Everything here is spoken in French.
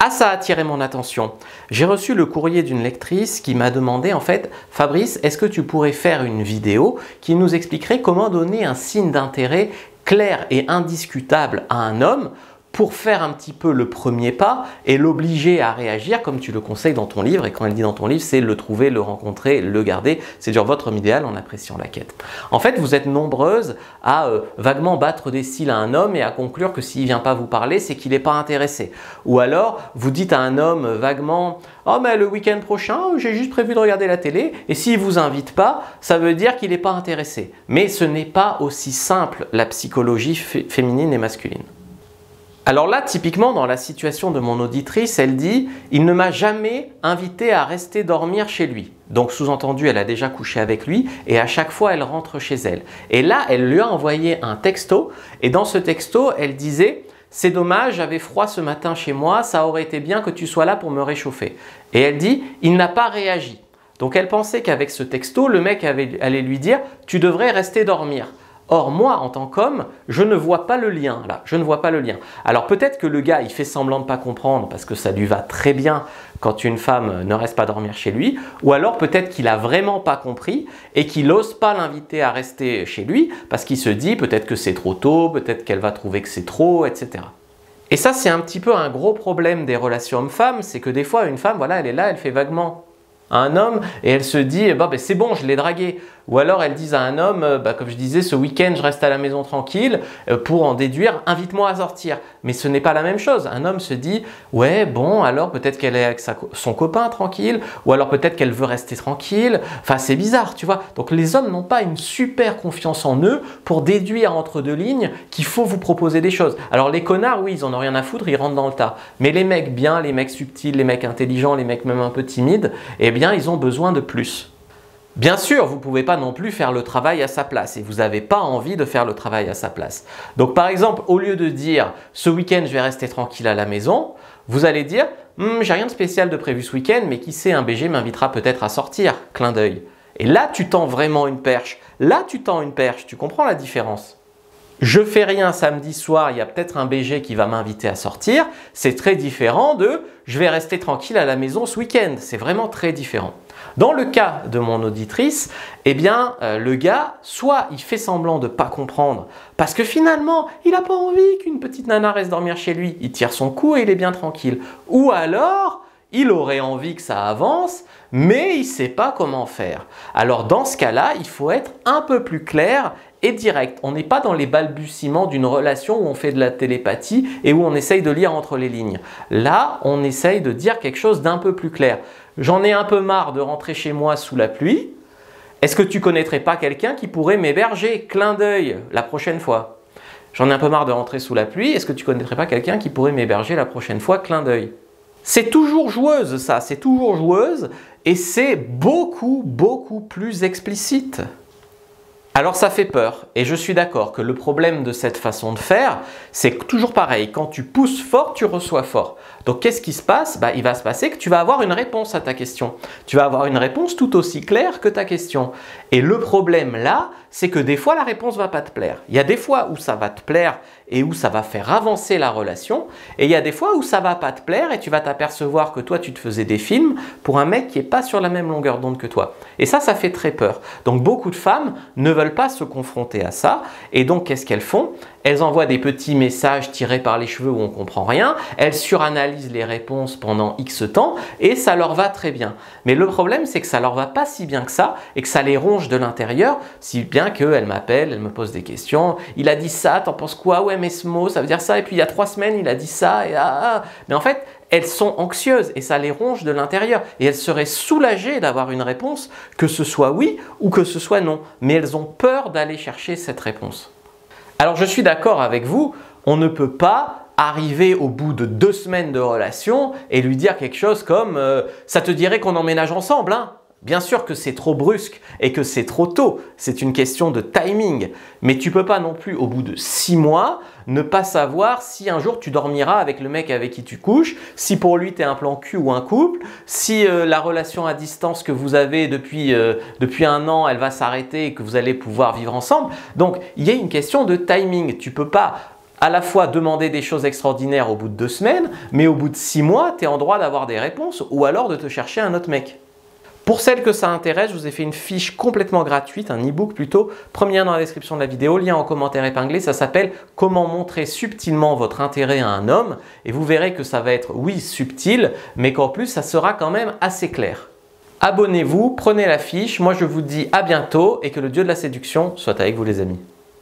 Ah, ça a attiré mon attention. J'ai reçu le courrier d'une lectrice qui m'a demandé en fait, Fabrice, est-ce que tu pourrais faire une vidéo qui nous expliquerait comment donner un signe d'intérêt clair et indiscutable à un homme pour faire un petit peu le premier pas et l'obliger à réagir comme tu le conseilles dans ton livre. Et quand elle dit dans ton livre, c'est le trouver, le rencontrer, le garder. C'est genre votre homme idéal en appréciant la quête. En fait, vous êtes nombreuses à vaguement battre des cils à un homme et à conclure que s'il ne vient pas vous parler, c'est qu'il n'est pas intéressé. Ou alors, vous dites à un homme vaguement « Oh mais le week-end prochain, j'ai juste prévu de regarder la télé. » Et s'il ne vous invite pas, ça veut dire qu'il n'est pas intéressé. Mais ce n'est pas aussi simple la psychologie féminine et masculine. Alors là, typiquement, dans la situation de mon auditrice, elle dit « Il ne m'a jamais invité à rester dormir chez lui ». Donc, sous-entendu, elle a déjà couché avec lui et à chaque fois, elle rentre chez elle. Et là, elle lui a envoyé un texto et dans ce texto, elle disait « C'est dommage, j'avais froid ce matin chez moi, ça aurait été bien que tu sois là pour me réchauffer ». Et elle dit « Il n'a pas réagi ». Donc, elle pensait qu'avec ce texto, le mec allait lui dire « Tu devrais rester dormir ». Or, moi, en tant qu'homme, je ne vois pas le lien là, je ne vois pas le lien. Alors peut-être que le gars, il fait semblant de ne pas comprendre parce que ça lui va très bien quand une femme ne reste pas dormir chez lui, ou alors peut-être qu'il a vraiment pas compris et qu'il n'ose pas l'inviter à rester chez lui parce qu'il se dit peut-être que c'est trop tôt, peut-être qu'elle va trouver que c'est trop, etc. Et ça, c'est un petit peu un gros problème des relations hommes-femmes, c'est que des fois, une femme, voilà, elle est là, elle fait vaguement à un homme et elle se dit bah, c'est bon, je l'ai dragué. Ou alors elles disent à un homme, comme je disais, ce week-end je reste à la maison tranquille, pour en déduire, invite-moi à sortir. Mais ce n'est pas la même chose. Un homme se dit, ouais bon, alors peut-être qu'elle est avec son copain tranquille, ou alors peut-être qu'elle veut rester tranquille. Enfin c'est bizarre, tu vois. Donc les hommes n'ont pas une super confiance en eux pour déduire entre deux lignes qu'il faut vous proposer des choses. Alors les connards, oui, ils en ont rien à foutre, ils rentrent dans le tas. Mais les mecs bien, les mecs subtils, les mecs intelligents, les mecs même un peu timides, eh bien ils ont besoin de plus. Bien sûr, vous ne pouvez pas non plus faire le travail à sa place et vous n'avez pas envie de faire le travail à sa place. Donc par exemple, au lieu de dire « ce week-end je vais rester tranquille à la maison », vous allez dire « j'ai rien de spécial de prévu ce week-end, mais qui sait, un BG m'invitera peut-être à sortir », clin d'œil. Et là, tu tends vraiment une perche. Là, tu tends une perche. Tu comprends la différence ? Je fais rien samedi soir, il y a peut-être un BG qui va m'inviter à sortir. C'est très différent de « je vais rester tranquille à la maison ce week-end ». C'est vraiment très différent. Dans le cas de mon auditrice, eh bien, le gars, soit il fait semblant de ne pas comprendre parce que finalement, il n'a pas envie qu'une petite nana reste dormir chez lui. Il tire son coup et il est bien tranquille. Ou alors, il aurait envie que ça avance, mais il ne sait pas comment faire. Alors dans ce cas-là, il faut être un peu plus clair et direct. On n'est pas dans les balbutiements d'une relation où on fait de la télépathie et où on essaye de lire entre les lignes. Là, on essaye de dire quelque chose d'un peu plus clair. J'en ai un peu marre de rentrer chez moi sous la pluie. Est-ce que tu connaîtrais pas quelqu'un qui pourrait m'héberger? Clin d'œil la prochaine fois. J'en ai un peu marre de rentrer sous la pluie. Est-ce que tu connaîtrais pas quelqu'un qui pourrait m'héberger la prochaine fois? Clin d'œil. C'est toujours joueuse ça, c'est toujours joueuse et c'est beaucoup plus explicite. Alors ça fait peur et je suis d'accord que le problème de cette façon de faire, c'est toujours pareil, quand tu pousses fort, tu reçois fort. Donc qu'est-ce qui se passe? Il va se passer que tu vas avoir une réponse à ta question. Tu vas avoir une réponse tout aussi claire que ta question. Et le problème là, c'est que des fois la réponse ne va pas te plaire. Il y a des fois où ça va te plaire et où ça va faire avancer la relation et il y a des fois où ça ne va pas te plaire et tu vas t'apercevoir que toi tu te faisais des films pour un mec qui n'est pas sur la même longueur d'onde que toi. Et ça fait très peur. Donc beaucoup de femmes ne veulent pas se confronter à ça et donc qu'est-ce qu'elles font? Elles envoient des petits messages tirés par les cheveux où on ne comprend rien, elles suranalysent les réponses pendant X temps et ça leur va très bien. Mais le problème c'est que ça leur va pas si bien que ça et que ça les ronge de l'intérieur, si bien qu'elles m'appellent, elles me posent des questions. Il a dit ça, t'en penses quoi? Ouais mais ce mot ça veut dire ça et puis il y a 3 semaines il a dit ça et Mais en fait elles sont anxieuses et ça les ronge de l'intérieur et elles seraient soulagées d'avoir une réponse, que ce soit oui ou que ce soit non. Mais elles ont peur d'aller chercher cette réponse. Alors je suis d'accord avec vous, on ne peut pas arriver au bout de 2 semaines de relation et lui dire quelque chose comme ça te dirait qu'on emménage ensemble, hein? Bien sûr que c'est trop brusque et que c'est trop tôt, c'est une question de timing. Mais tu ne peux pas non plus au bout de 6 mois ne pas savoir si un jour tu dormiras avec le mec avec qui tu couches, si pour lui tu es un plan cul ou un couple, si la relation à distance que vous avez depuis 1 an, elle va s'arrêter et que vous allez pouvoir vivre ensemble. Donc il y a une question de timing, tu ne peux pas à la fois demander des choses extraordinaires au bout de 2 semaines, mais au bout de 6 mois, tu es en droit d'avoir des réponses ou alors de te chercher un autre mec. Pour celles que ça intéresse, je vous ai fait une fiche complètement gratuite, un e-book plutôt. Premier lien dans la description de la vidéo, lien en commentaire épinglé. Ça s'appelle « Comment montrer subtilement votre intérêt à un homme ». Et vous verrez que ça va être, oui, subtil, mais qu'en plus, ça sera quand même assez clair. Abonnez-vous, prenez la fiche. Moi, je vous dis à bientôt et que le dieu de la séduction soit avec vous les amis.